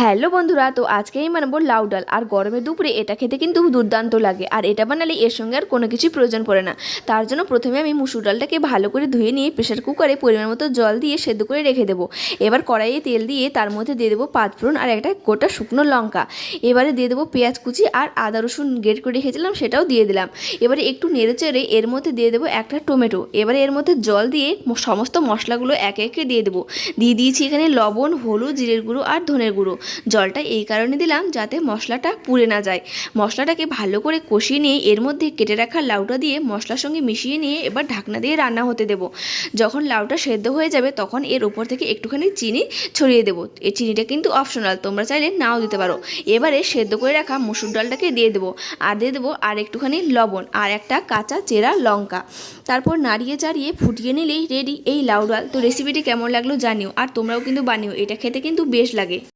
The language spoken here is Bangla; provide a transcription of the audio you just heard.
হ্যালো বন্ধুরা, তো আজকে আমি বানাবো লাউ ডাল। আর গরমের দুপুরে এটা খেতে কিন্তু দুর্দান্ত লাগে। আর এটা বানালে এর সঙ্গে আর কোনো কিছুই প্রয়োজন পড়ে না। তার জন্য প্রথমে আমি মুসুর ডালটাকে ভালো করে ধুয়ে নিয়ে প্রেশার কুকারে পরিমাণ মতো জল দিয়ে সেদ্ধ করে রেখে দেবো। এবার কড়াইয়ে তেল দিয়ে তার মধ্যে দিয়ে দেবো পাঁচফোড়ন আর একটা গোটা শুকনো লঙ্কা। এবারে দিয়ে দেবো পেঁয়াজ কুচি আর আদা রসুন গ্রেট করে রেখেছিলাম, সেটাও দিয়ে দিলাম। এবারে একটু নেড়ে চেড়ে এর মধ্যে দিয়ে দেবো একটা টমেটো। এবারে এর মধ্যে জল দিয়ে সমস্ত মশলাগুলো একে একে দিয়ে দেবো। দিয়ে দিয়েছি এখানে লবণ, হলুদ, জিরের গুঁড়ো আর ধনের গুঁড়ো। জলটা এই কারণে দিলাম যাতে মশলাটা পুড়ে না যায়। মশলাটাকে ভালো করে কষিয়ে নিয়ে এর মধ্যে কেটে রাখা লাউটা দিয়ে মশলার সঙ্গে মিশিয়ে নিয়ে এবার ঢাকনা দিয়ে রান্না হতে দেবো। যখন লাউটা সেদ্ধ হয়ে যাবে তখন এর উপর থেকে একটুখানি চিনি ছড়িয়ে দেবো। এই চিনিটা কিন্তু অপশনাল, তোমরা চাইলে নাও দিতে পারো। এবারে সেদ্ধ করে রাখা মুসুর ডালটাকে দিয়ে দেবো, আর দিয়ে দেবো আর একটুখানি লবণ আর একটা কাঁচা চেরা লঙ্কা। তারপর নাড়িয়ে চাড়িয়ে ফুটিয়ে নিলেই রেডি এই লাউ ডাল। তো রেসিপিটি কেমন লাগলো জানিও, আর তোমরাও কিন্তু বানিও, এটা খেতে কিন্তু বেশ লাগে।